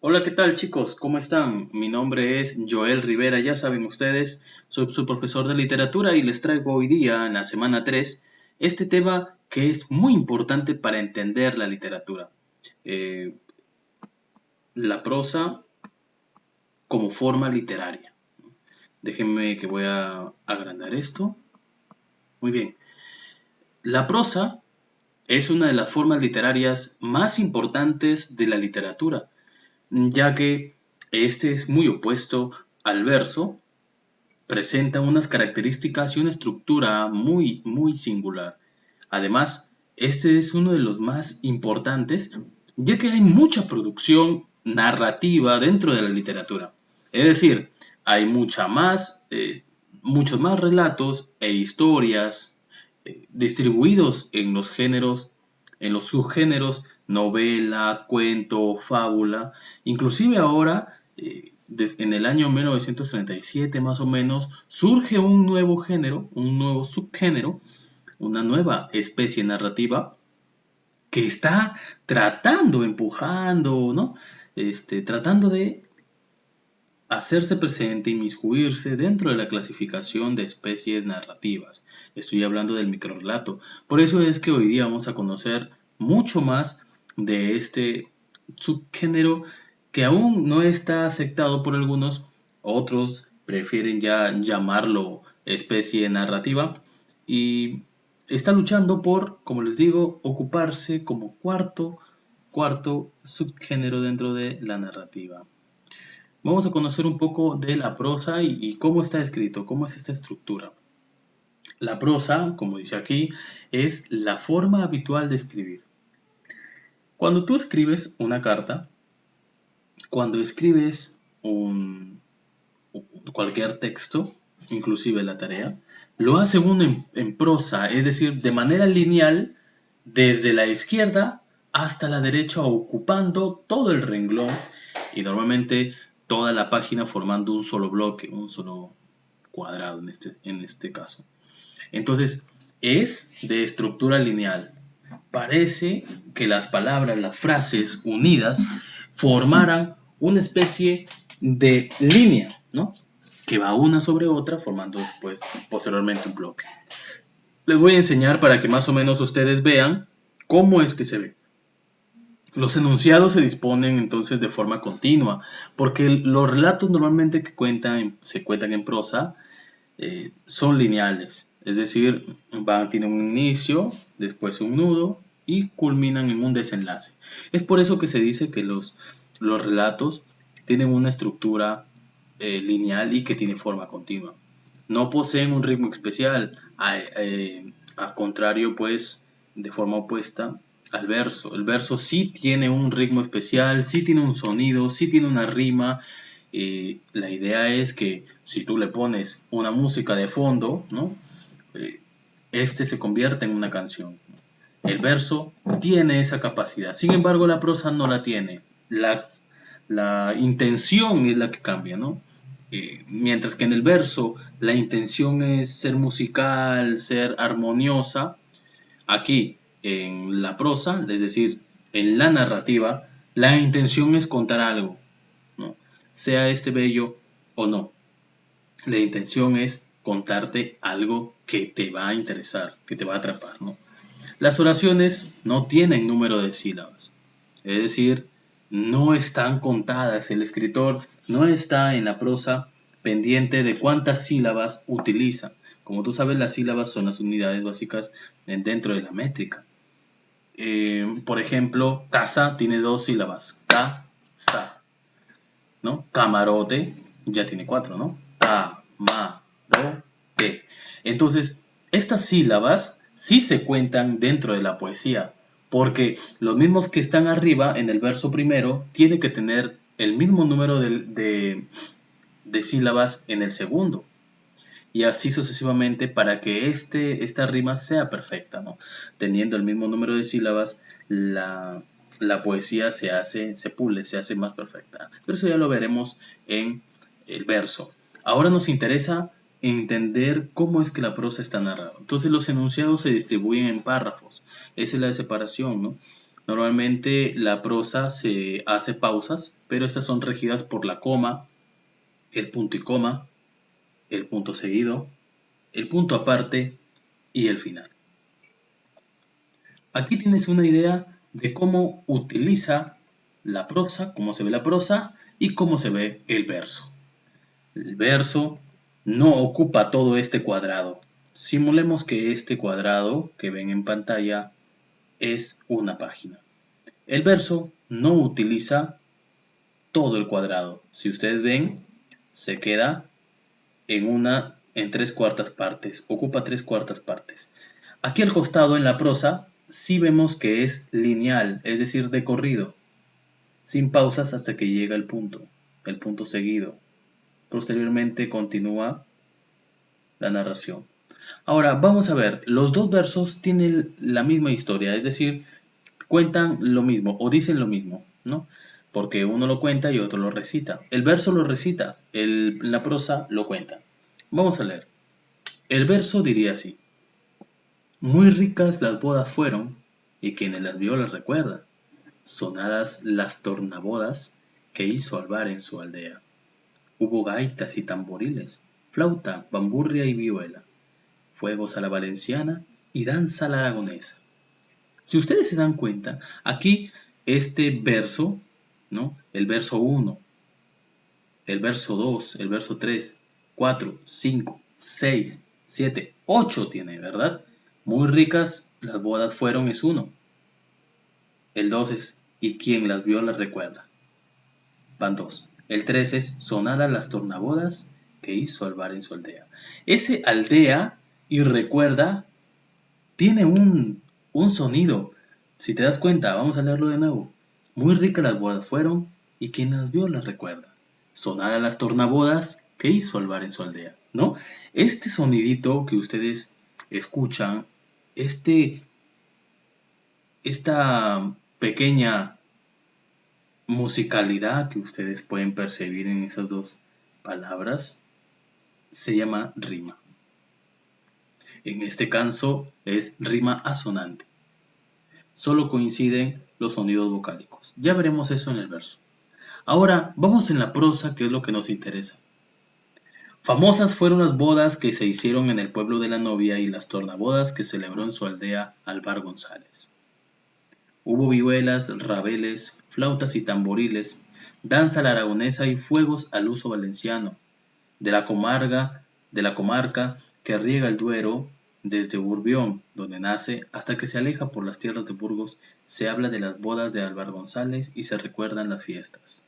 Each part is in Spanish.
Hola, ¿qué tal chicos? ¿Cómo están? Mi nombre es Joel Rivera, ya saben ustedes, soy su profesor de literatura y les traigo hoy día, en la semana 3, este tema que es muy importante para entender la literatura. Eh, la prosa como forma literaria. Déjenme que voy a agrandar esto. Muy bien. La prosa es una de las formas literarias más importantes de la literatura, ya que este es muy opuesto al verso. Presenta unas características y una estructura muy singular. Además, este es uno de los más importantes, ya que hay mucha producción narrativa dentro de la literatura. Es decir, hay muchos más relatos e historias distribuidos en los géneros, en los subgéneros, novela, cuento, fábula. Inclusive ahora, en el año 1937 más o menos, surge un nuevo género, un nuevo subgénero, una nueva especie narrativa que está tratando, empujando, ¿no? Tratando de hacerse presente, inmiscuirse dentro de la clasificación de especies narrativas. Estoy hablando del microrrelato. Por eso es que hoy día vamos a conocer mucho más de este subgénero que aún no está aceptado por algunos, otros prefieren ya llamarlo especie narrativa y está luchando por, como les digo, ocuparse como cuarto subgénero dentro de la narrativa. Vamos a conocer un poco de la prosa y cómo está escrito, cómo es esa estructura. La prosa, como dice aquí, es la forma habitual de escribir. Cuando tú escribes una carta, cuando escribes cualquier texto, inclusive la tarea, lo hace uno en prosa, es decir, de manera lineal, desde la izquierda hasta la derecha, ocupando todo el renglón y normalmente toda la página formando un solo bloque, un solo cuadrado en este caso. Entonces, es de estructura lineal. Parece que las palabras, las frases unidas formaran una especie de línea, ¿no? Que va una sobre otra formando después, posteriormente un bloque. Les voy a enseñar para que más o menos ustedes vean cómo es que se ve. Los enunciados se disponen entonces de forma continua, porque los relatos normalmente se cuentan en prosa son lineales, es decir, tienen un inicio, después un nudo y culminan en un desenlace. Es por eso que se dice que los relatos tienen una estructura lineal y que tiene forma continua. No poseen un ritmo especial, a contrario, pues, de forma opuesta al verso. El verso sí tiene un ritmo especial, sí tiene un sonido, sí tiene una rima. La idea es que si tú le pones una música de fondo, ¿no? Este se convierte en una canción. El verso tiene esa capacidad, sin embargo la prosa no la tiene. La intención es la que cambia, ¿no? Mientras que en el verso la intención es ser musical, ser armoniosa, aquí en la prosa, es decir, en la narrativa, la intención es contar algo, ¿no? Sea este bello o no. La intención es contarte algo que te va a interesar, que te va a atrapar, ¿no? Las oraciones no tienen número de sílabas, es decir, no están contadas. El escritor no está en la prosa pendiente de cuántas sílabas utiliza. Como tú sabes, las sílabas son las unidades básicas dentro de la métrica. Por ejemplo, casa tiene dos sílabas, sa, ¿no? Camarote ya tiene cuatro, ¿no? Camarote. Entonces, estas sílabas sí se cuentan dentro de la poesía, porque los mismos que están arriba en el verso primero tienen que tener el mismo número de sílabas en el segundo. Y así sucesivamente para que esta rima sea perfecta, ¿no? Teniendo el mismo número de sílabas, la poesía se pule, se hace más perfecta. Pero eso ya lo veremos en el verso. Ahora nos interesa entender cómo es que la prosa está narrada. Entonces los enunciados se distribuyen en párrafos. Esa es la separación, ¿no? Normalmente la prosa se hace pausas, pero estas son regidas por la coma, el punto y coma, el punto seguido, el punto aparte y el final. Aquí tienes una idea de cómo utiliza la prosa, cómo se ve la prosa y cómo se ve el verso. El verso no ocupa todo este cuadrado. Simulemos que este cuadrado que ven en pantalla es una página. El verso no utiliza todo el cuadrado. Si ustedes ven, se queda en 3/4 partes. Ocupa 3/4 partes. Aquí al costado en la prosa sí vemos que es lineal, es decir, de corrido, sin pausas hasta que llega el punto seguido. Posteriormente continúa la narración. Ahora vamos a ver, los dos versos tienen la misma historia, es decir, cuentan lo mismo o dicen lo mismo, ¿no? Porque uno lo cuenta y otro lo recita. El verso lo recita, la prosa lo cuenta. Vamos a leer. El verso diría así: muy ricas las bodas fueron, y quienes las vio las recuerda. Sonadas las tornabodas que hizo Alvar en su aldea. Hubo gaitas y tamboriles, flauta, bamburria y vihuela, fuegos a la valenciana y danza a la aragonesa. Si ustedes se dan cuenta, aquí este verso, ¿no? El verso 1, el verso 2, el verso 3, 4, 5, 6, 7, 8 tiene, ¿verdad? Muy ricas las bodas fueron es 1. El 2 es y quien las vio las recuerda. Van 2. El 3 es sonadas las tornabodas que hizo Alvar en su aldea. Ese aldea y recuerda tiene un sonido. Si te das cuenta, vamos a leerlo de nuevo. Muy ricas las bodas fueron y quien las vio las recuerda. Sonadas las tornabodas que hizo Alvar en su aldea, ¿no? Este sonidito que ustedes escuchan, esta pequeña musicalidad que ustedes pueden percibir en esas dos palabras, se llama rima. En este caso es rima asonante. Solo coinciden los sonidos vocálicos. Ya veremos eso en el verso. Ahora vamos en la prosa, que es lo que nos interesa. Famosas fueron las bodas que se hicieron en el pueblo de la novia y las tornabodas que celebró en su aldea Alvar González. Hubo vihuelas, rabeles, flautas y tamboriles, danza a la aragonesa y fuegos al uso valenciano, de la comarca que riega el Duero, desde Urbión, donde nace, hasta que se aleja por las tierras de Burgos, se habla de las bodas de Álvar González y se recuerdan las fiestas.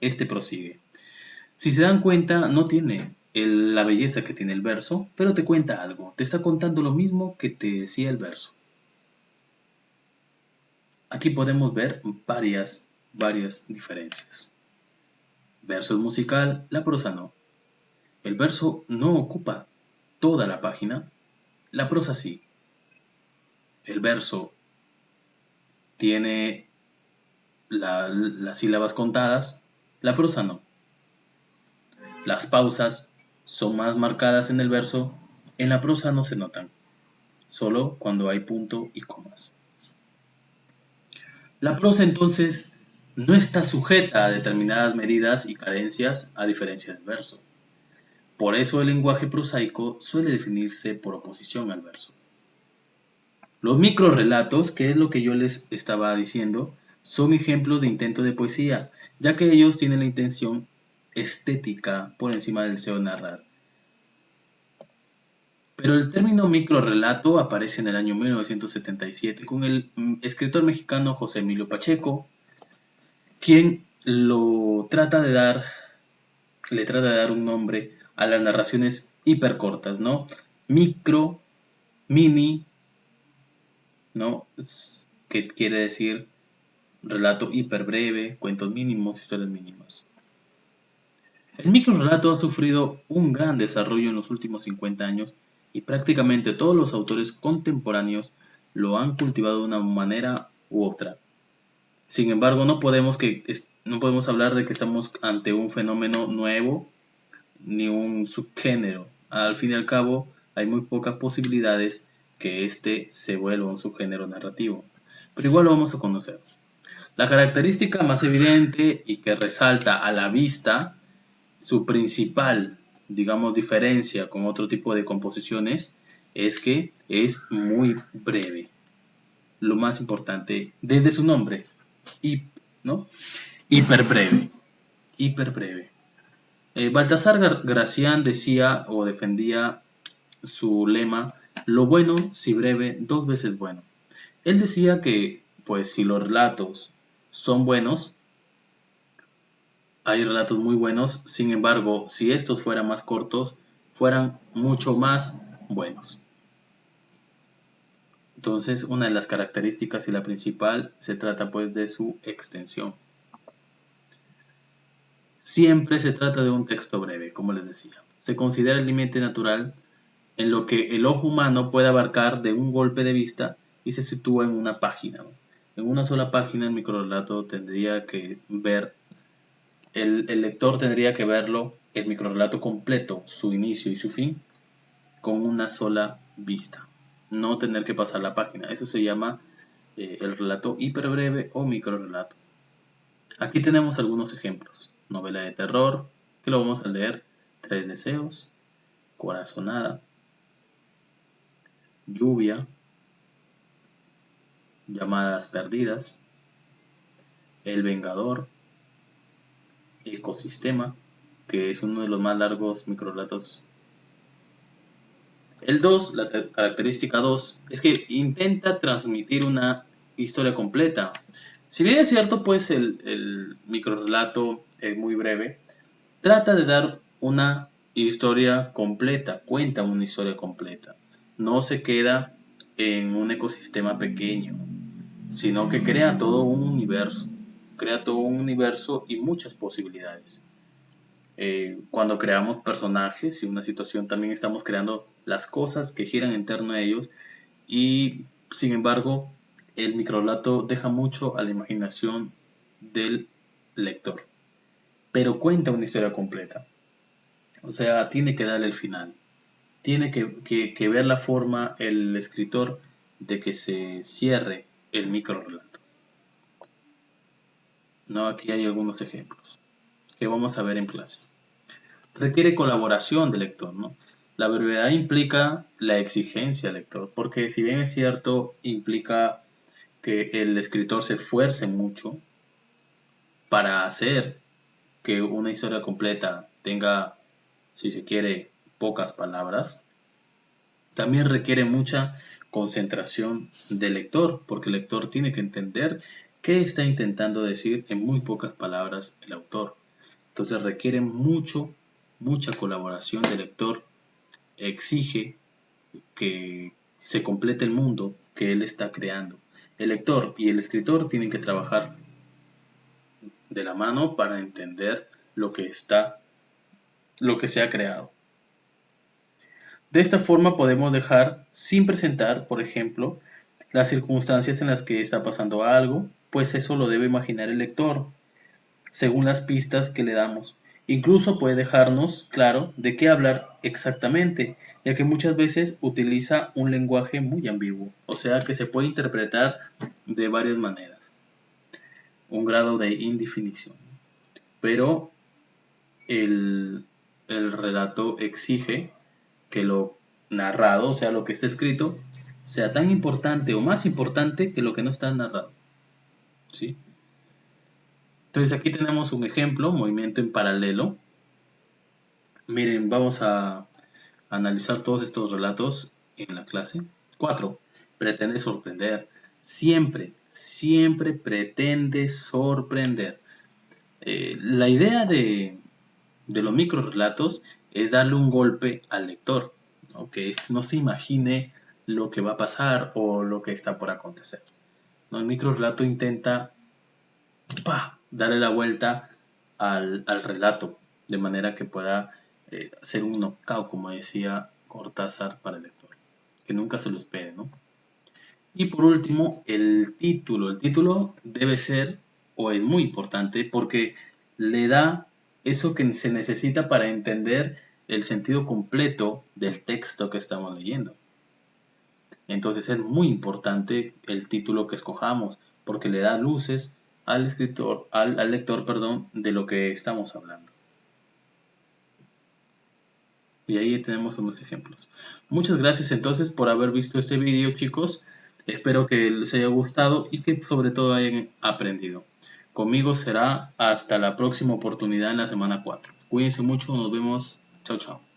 Este prosigue. Si se dan cuenta, no tiene la belleza que tiene el verso, pero te cuenta algo, te está contando lo mismo que te decía el verso. Aquí podemos ver varias diferencias. Verso es musical, la prosa no. El verso no ocupa toda la página, la prosa sí. El verso tiene las sílabas contadas, la prosa no. Las pausas son más marcadas en el verso, en la prosa no se notan, solo cuando hay punto y comas. La prosa entonces no está sujeta a determinadas medidas y cadencias a diferencia del verso. Por eso el lenguaje prosaico suele definirse por oposición al verso. Los microrrelatos, que es lo que yo les estaba diciendo, son ejemplos de intento de poesía, ya que ellos tienen la intención estética por encima del deseo de narrar. Pero el término microrrelato aparece en el año 1977 con el escritor mexicano José Emilio Pacheco, quien le trata de dar un nombre a las narraciones hipercortas, ¿no? Micro, mini, ¿no? Que quiere decir relato hiperbreve, cuentos mínimos, historias mínimas. El microrrelato ha sufrido un gran desarrollo en los últimos 50 años y prácticamente todos los autores contemporáneos lo han cultivado de una manera u otra. Sin embargo, no podemos hablar de que estamos ante un fenómeno nuevo ni un subgénero. Al fin y al cabo, hay muy pocas posibilidades que este se vuelva un subgénero narrativo. pero igual lo vamos a conocer. La característica más evidente y que resalta a la vista su principal, digamos, diferencia con otro tipo de composiciones es que es muy breve. Lo más importante, desde su nombre, ¿no? Hiperbreve. Hiperbreve. Baltasar Gracián decía o defendía su lema: lo bueno, si breve, dos veces bueno. Él decía que, pues, si los relatos son buenos, hay relatos muy buenos, sin embargo, si estos fueran más cortos, fueran mucho más buenos. Entonces, una de las características y la principal se trata pues de su extensión. Siempre se trata de un texto breve, como les decía. Se considera el límite natural en lo que el ojo humano puede abarcar de un golpe de vista y se sitúa en una página. En una sola página el microrrelato tendría que ver, el lector tendría que verlo, el microrrelato completo, su inicio y su fin, con una sola vista. No tener que pasar la página. Eso se llama el relato hiperbreve o microrrelato. Aquí tenemos algunos ejemplos. Novela de terror, que lo vamos a leer. Tres deseos, Corazonada, Lluvia, Llamadas perdidas, El vengador, Ecosistema, que es uno de los más largos microrelatos. El 2, la característica 2, es que intenta transmitir una historia completa. Si bien es cierto, pues el microrrelato es muy breve, trata de dar una historia completa, cuenta una historia completa. No se queda en un ecosistema pequeño, sino que crea todo un universo. Crea todo un universo y muchas posibilidades. Cuando creamos personajes y una situación, también estamos creando las cosas que giran en torno a ellos, y sin embargo el microrrelato deja mucho a la imaginación del lector, pero cuenta una historia completa. O sea, tiene que darle el final, tiene que ver la forma el escritor de que se cierre el microrrelato, ¿no? Aquí hay algunos ejemplos que vamos a ver en clase. Requiere colaboración del lector, ¿no? La brevedad implica la exigencia del lector, porque si bien es cierto, implica que el escritor se esfuerce mucho para hacer que una historia completa tenga, si se quiere, pocas palabras, también requiere mucha concentración del lector, porque el lector tiene que entender qué está intentando decir en muy pocas palabras el autor. Entonces requiere mucha colaboración del lector, exige que se complete el mundo que él está creando. El lector y el escritor tienen que trabajar de la mano para entender lo que se ha creado. De esta forma podemos dejar sin presentar, por ejemplo, las circunstancias en las que está pasando algo, pues eso lo debe imaginar el lector, según las pistas que le damos. Incluso puede dejarnos claro de qué hablar exactamente, ya que muchas veces utiliza un lenguaje muy ambiguo, o sea que se puede interpretar de varias maneras. Un grado de indefinición. Pero el relato exige que lo narrado, o sea, lo que está escrito, sea tan importante o más importante que lo que no está narrado. ¿Sí? Entonces aquí tenemos un ejemplo, movimiento en paralelo. Miren, vamos a analizar todos estos relatos en la clase. 4. Pretende sorprender. Siempre pretende sorprender. La idea de los microrelatos es darle un golpe al lector, ¿no? Que éste no se imagine lo que va a pasar o lo que está por acontecer, ¿no? El microrelato intenta darle la vuelta al relato, de manera que pueda ser un knockout, como decía Cortázar, para el lector, que nunca se lo espere, ¿no? Y por último, el título. El título debe ser, o es muy importante, porque le da eso que se necesita para entender el sentido completo del texto que estamos leyendo. Entonces es muy importante el título que escojamos, porque le da luces al escritor, al lector, perdón, de lo que estamos hablando. Y ahí tenemos unos ejemplos. Muchas gracias entonces por haber visto este video, chicos. Espero que les haya gustado y que sobre todo hayan aprendido. Conmigo será hasta la próxima oportunidad en la semana 4. Cuídense mucho, nos vemos. Chao, chao.